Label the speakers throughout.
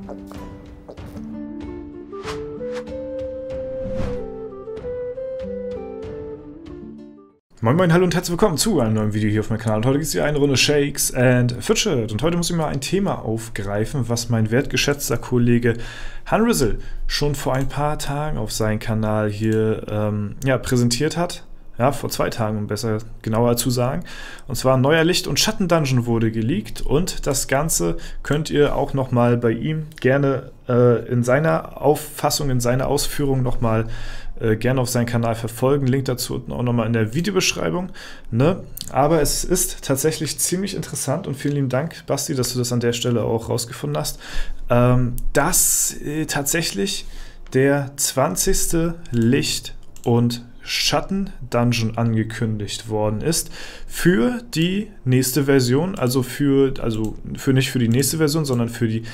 Speaker 1: Moin Moin, hallo und herzlich willkommen zu einem neuen Video hier auf meinem Kanal. Und heute gibt es hier eine Runde Shakes and Fidget. Und heute muss ich mal ein Thema aufgreifen, was mein wertgeschätzter Kollege Hanrizzle schon vor ein paar Tagen auf seinem Kanal hier präsentiert hat. Ja, vor 2 Tagen, um besser genauer zu sagen. Und zwar ein neuer Licht- und Schatten-Dungeon wurde geleakt. Und das Ganze könnt ihr auch nochmal bei ihm gerne in seiner Auffassung, in seiner Ausführung nochmal gerne auf seinen Kanal verfolgen. Link dazu unten auch nochmal in der Videobeschreibung. Ne? Aber es ist tatsächlich ziemlich interessant und vielen lieben Dank, Basti, dass du das an der Stelle auch rausgefunden hast, dass tatsächlich der 20. Licht- und Schatten-Dungeon angekündigt worden ist für die nächste Version, also nicht für die nächste Version, sondern für die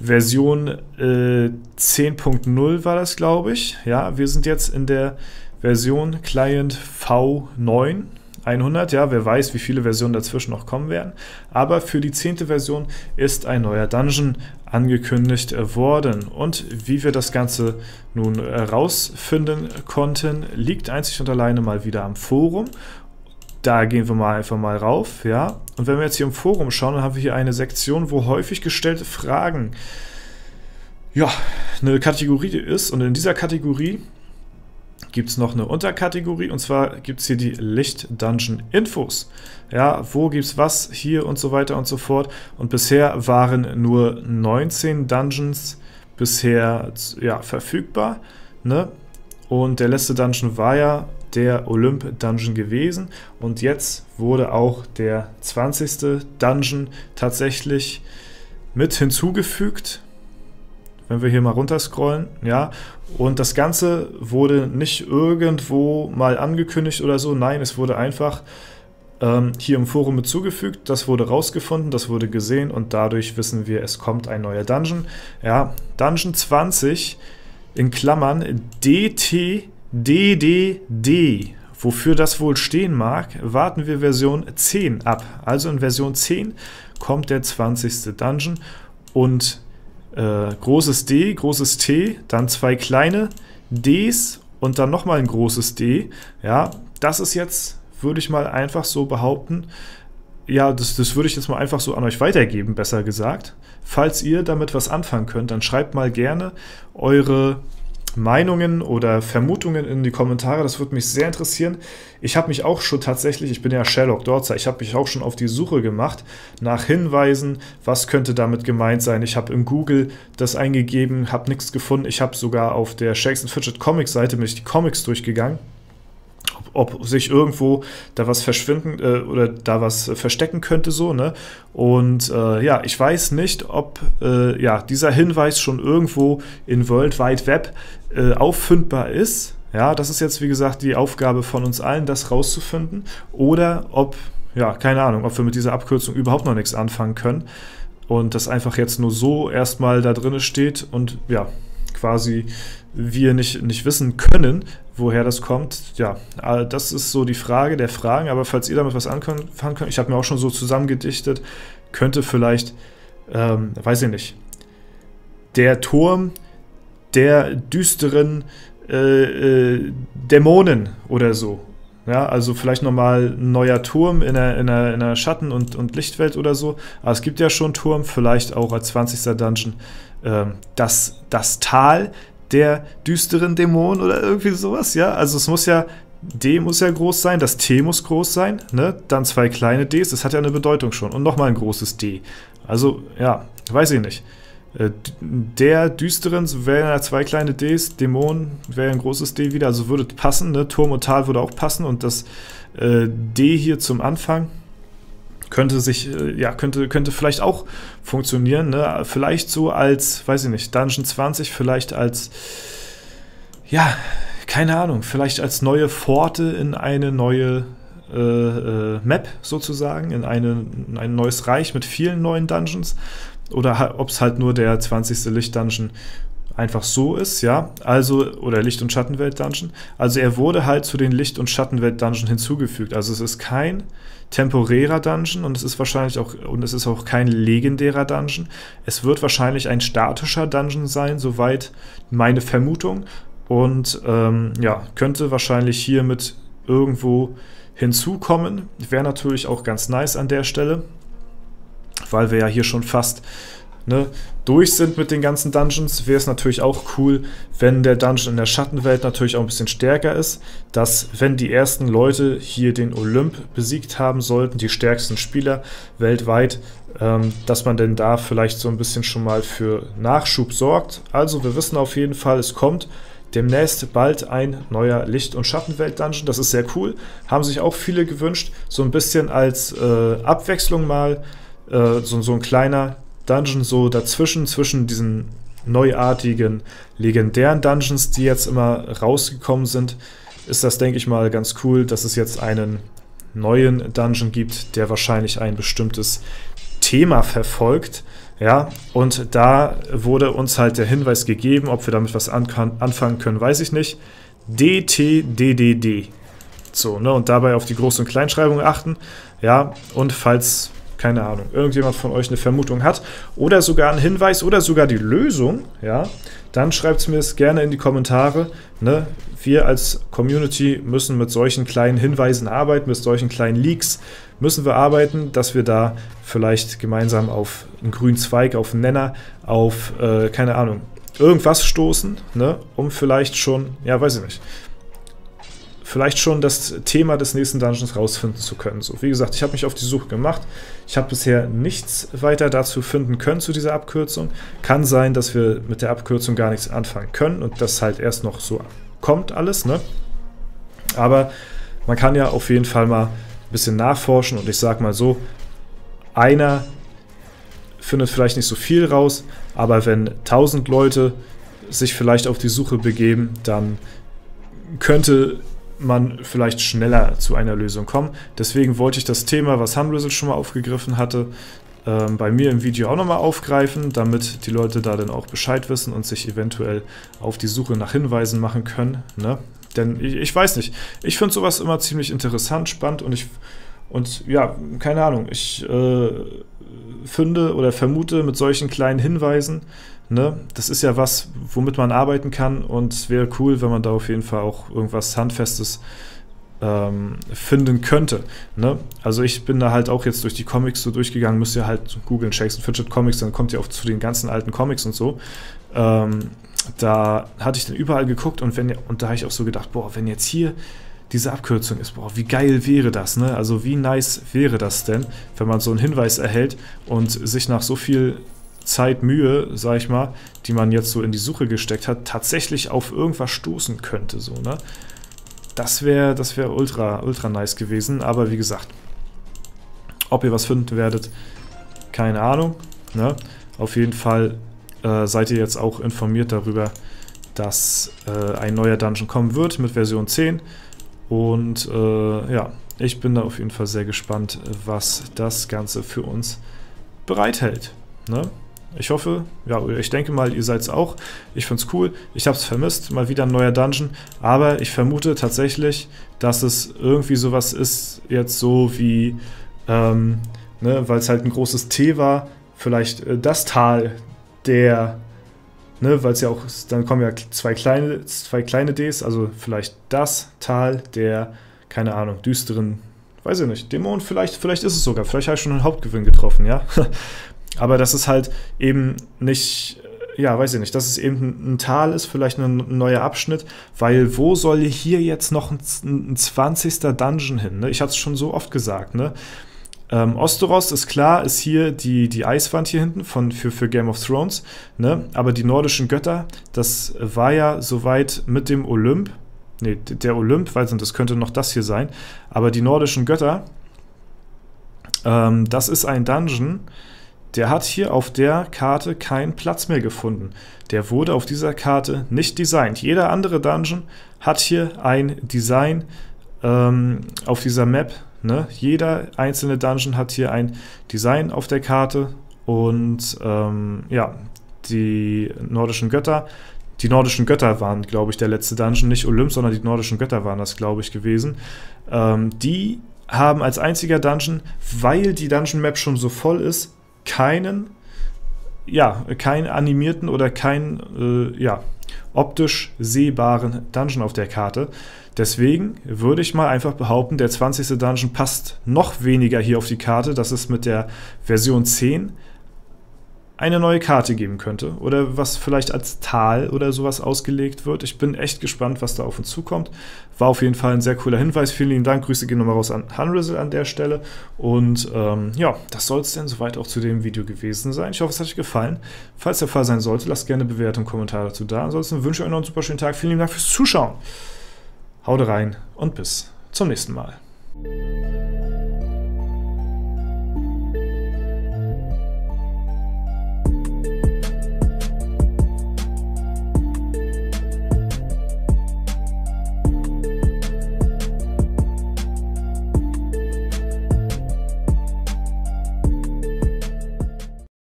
Speaker 1: Version 10.0 war das, glaube ich. Ja, wir sind jetzt in der Version Client V9 100. Ja, wer weiß, wie viele Versionen dazwischen noch kommen werden. Aber für die 10. Version ist ein neuer Dungeon angekündigt worden. Und wie wir das Ganze nun herausfinden konnten, liegt einzig und alleine mal wieder am Forum. Da gehen wir einfach mal rauf, ja. Und wenn wir jetzt hier im Forum schauen, dann haben wir hier eine Sektion, wo häufig gestellte Fragen, ja, eine Kategorie ist. Und in dieser Kategorie gibt es noch eine Unterkategorie, und zwar gibt es hier die Licht-Dungeon-Infos. Ja, wo gibt es was, hier und so weiter und so fort. Und bisher waren nur 19 Dungeons bisher verfügbar, ne? Und der letzte Dungeon war ja der Olymp-Dungeon gewesen. Und jetzt wurde auch der 20. Dungeon tatsächlich mit hinzugefügt. Wenn wir hier mal runterscrollen, ja, und das Ganze wurde nicht irgendwo mal angekündigt oder so, nein, es wurde einfach hier im Forum mit zugefügt, das wurde rausgefunden, das wurde gesehen und dadurch wissen wir, es kommt ein neuer Dungeon. Ja, Dungeon 20 in Klammern DTDDD. Wofür das wohl stehen mag, warten wir Version 10 ab. Also in Version 10 kommt der 20. Dungeon und großes D, großes T, dann 2 kleine Ds und dann nochmal ein großes D. Ja, das ist jetzt, würde ich mal einfach so behaupten, ja, das würde ich jetzt mal einfach so an euch weitergeben, besser gesagt. Falls ihr damit was anfangen könnt, dann schreibt mal gerne eure Meinungen oder Vermutungen in die Kommentare, das würde mich sehr interessieren. Ich habe mich auch schon tatsächlich, ich bin ja Sherlock Dorzer, ich habe mich auch schon auf die Suche gemacht nach Hinweisen, was könnte damit gemeint sein. Ich habe in Google das eingegeben, habe nichts gefunden. Ich habe sogar auf der Shakes and Fidget Comics Seite die Comics durchgegangen, ob sich irgendwo da was verschwinden oder da was verstecken könnte, so, ne? Und ja, ich weiß nicht, ob dieser Hinweis schon irgendwo in World Wide Web auffindbar ist. Ja, das ist jetzt, wie gesagt, die Aufgabe von uns allen, das rauszufinden. Oder ob, ja, keine Ahnung, ob wir mit dieser Abkürzung überhaupt noch nichts anfangen können und das einfach jetzt nur so erstmal da drin steht und ja, quasi wir nicht wissen können, woher das kommt. Ja, das ist so die Frage der Fragen, aber falls ihr damit was anfangen könnt, ich habe mir auch schon so zusammengedichtet, könnte vielleicht, weiß ich nicht, der Turm der düsteren Dämonen oder so. Ja, also vielleicht nochmal ein neuer Turm in einer Schatten- und Lichtwelt oder so. Aber es gibt ja schon einen Turm, vielleicht auch als 20. Dungeon das Tal der düsteren Dämonen oder irgendwie sowas, ja. Also es muss ja, D muss ja groß sein, das T muss groß sein, ne? Dann 2 kleine Ds, das hat ja eine Bedeutung schon. Und nochmal ein großes D. Also, ja, weiß ich nicht. Der düsteren wären ja 2 kleine Ds, Dämonen wäre ein großes D wieder, also würde passen, ne? Turm und Tal würde auch passen und das D hier zum Anfang könnte vielleicht auch funktionieren, ne? Vielleicht so als, weiß ich nicht, Dungeon 20, vielleicht als, ja, keine Ahnung, vielleicht als neue Pforte in eine neue Map sozusagen, in ein neues Reich mit vielen neuen Dungeons. Oder ob es halt nur der 20. Licht-Dungeon einfach so ist, ja, also, oder Licht- und Schattenwelt-Dungeon. Also er wurde halt zu den Licht- und Schattenwelt-Dungeon hinzugefügt. Also es ist kein temporärer Dungeon und es ist wahrscheinlich auch, und es ist auch kein legendärer Dungeon. Es wird wahrscheinlich ein statischer Dungeon sein, soweit meine Vermutung. Und ja, könnte wahrscheinlich hiermit irgendwo hinzukommen. Wäre natürlich auch ganz nice an der Stelle, weil wir ja hier schon fast durch sind mit den ganzen Dungeons. Wäre es natürlich auch cool, wenn der Dungeon in der Schattenwelt natürlich auch ein bisschen stärker ist, dass wenn die ersten Leute hier den Olymp besiegt haben sollten, die stärksten Spieler weltweit, dass man denn da vielleicht so ein bisschen schon mal für Nachschub sorgt. Also wir wissen auf jeden Fall, es kommt demnächst bald ein neuer Licht- und Schattenwelt-Dungeon. Das ist sehr cool. Haben sich auch viele gewünscht. So ein bisschen als Abwechslung mal. So ein kleiner Dungeon so dazwischen, zwischen diesen neuartigen, legendären Dungeons, die jetzt immer rausgekommen sind, ist das, denke ich mal, ganz cool, dass es jetzt einen neuen Dungeon gibt, der wahrscheinlich ein bestimmtes Thema verfolgt. Ja, und da wurde uns halt der Hinweis gegeben, ob wir damit was anfangen können, weiß ich nicht. DTDDD. So, ne, und dabei auf die Groß- und Kleinschreibung achten. Ja, und falls, keine Ahnung, irgendjemand von euch eine Vermutung hat oder sogar einen Hinweis oder sogar die Lösung, ja, dann schreibt es mir es gerne in die Kommentare. Ne? Wir als Community müssen mit solchen kleinen Hinweisen arbeiten, mit solchen kleinen Leaks müssen wir arbeiten, dass wir da vielleicht gemeinsam auf einen grünen Zweig, auf einen Nenner, auf, keine Ahnung, irgendwas stoßen, ne? Um vielleicht schon, ja, weiß ich nicht, vielleicht schon das Thema des nächsten Dungeons rausfinden zu können. So, wie gesagt, ich habe mich auf die Suche gemacht. Ich habe bisher nichts weiter dazu finden können zu dieser Abkürzung. Kann sein, dass wir mit der Abkürzung gar nichts anfangen können und das halt erst noch so kommt alles, ne? Aber man kann ja auf jeden Fall mal ein bisschen nachforschen und ich sag mal so, einer findet vielleicht nicht so viel raus, aber wenn 1000 Leute sich vielleicht auf die Suche begeben, dann könnte man vielleicht schneller zu einer Lösung kommen. Deswegen wollte ich das Thema, was Hanrizzle schon mal aufgegriffen hatte, bei mir im Video auch nochmal aufgreifen, damit die Leute da dann auch Bescheid wissen und sich eventuell auf die Suche nach Hinweisen machen können. Ne? Denn ich weiß nicht, ich finde sowas immer ziemlich interessant, spannend und ja, keine Ahnung, ich finde oder vermute mit solchen kleinen Hinweisen, ne, das ist ja was, womit man arbeiten kann und es wäre cool, wenn man da auf jeden Fall auch irgendwas Handfestes finden könnte. Ne? Also ich bin da halt auch jetzt durch die Comics so durchgegangen, müsst ihr halt googeln, Shakes and Fidget Comics, dann kommt ihr auch zu den ganzen alten Comics und so. Da hatte ich dann überall geguckt und da habe ich auch so gedacht, boah, wenn jetzt hier diese Abkürzung ist, boah, wie geil wäre das, ne? Also wie nice wäre das denn, wenn man so einen Hinweis erhält und sich nach so viel Zeit, Mühe, sag ich mal, die man jetzt so in die Suche gesteckt hat, tatsächlich auf irgendwas stoßen könnte, so, ne? Das wär ultra, ultra nice gewesen, aber wie gesagt, ob ihr was finden werdet, keine Ahnung, ne? Auf jeden Fall seid ihr jetzt auch informiert darüber, dass ein neuer Dungeon kommen wird mit Version 10 und ja, ich bin da auf jeden Fall sehr gespannt, was das Ganze für uns bereithält, ne? Ich hoffe, ja, ich denke mal, ihr seid es auch. Ich finde es cool. Ich habe es vermisst, mal wieder ein neuer Dungeon. Aber ich vermute tatsächlich, dass es irgendwie sowas ist, jetzt so wie, ne, weil es halt ein großes T war, vielleicht das Tal der, ne, weil es ja auch, dann kommen ja zwei kleine Ds, also vielleicht das Tal der, keine Ahnung, düsteren, weiß ich nicht, Dämonen, vielleicht ist es sogar, vielleicht habe ich schon einen Hauptgewinn getroffen, ja. Aber dass es halt eben nicht, ja, weiß ich nicht, dass es eben ein Tal ist, vielleicht ein neuer Abschnitt, weil wo soll hier jetzt noch ein 20. Dungeon hin? Ne? Ich hatte es schon so oft gesagt, ne? Osteros ist klar, ist hier die Eiswand hier hinten für Game of Thrones, ne? Aber die nordischen Götter, das war ja soweit mit dem Olymp, ne, der Olymp, weil das könnte noch das hier sein, aber die nordischen Götter, das ist ein Dungeon, der hat hier auf der Karte keinen Platz mehr gefunden. Der wurde auf dieser Karte nicht designt. Jeder andere Dungeon hat hier ein Design auf dieser Map. Ne? Jeder einzelne Dungeon hat hier ein Design auf der Karte. Und ja, die nordischen Götter waren, glaube ich, der letzte Dungeon. Nicht Olymp, sondern die nordischen Götter waren das, glaube ich, gewesen. Die haben als einziger Dungeon, weil die Dungeon Map schon so voll ist, keinen animierten oder keinen optisch sehbaren Dungeon auf der Karte. Deswegen würde ich mal einfach behaupten, der 20. Dungeon passt noch weniger hier auf die Karte, dass es mit der Version 10 eine neue Karte geben könnte oder was vielleicht als Tal oder sowas ausgelegt wird. Ich bin echt gespannt, was da auf uns zukommt. War auf jeden Fall ein sehr cooler Hinweis. Vielen lieben Dank. Grüße gehen nochmal raus an Hanrizzle an der Stelle. Und das soll es denn soweit auch zu dem Video gewesen sein. Ich hoffe, es hat euch gefallen. Falls der Fall sein sollte, lasst gerne Bewertung und Kommentare dazu da. Ansonsten wünsche ich euch noch einen super schönen Tag. Vielen lieben Dank fürs Zuschauen. Haut rein und bis zum nächsten Mal.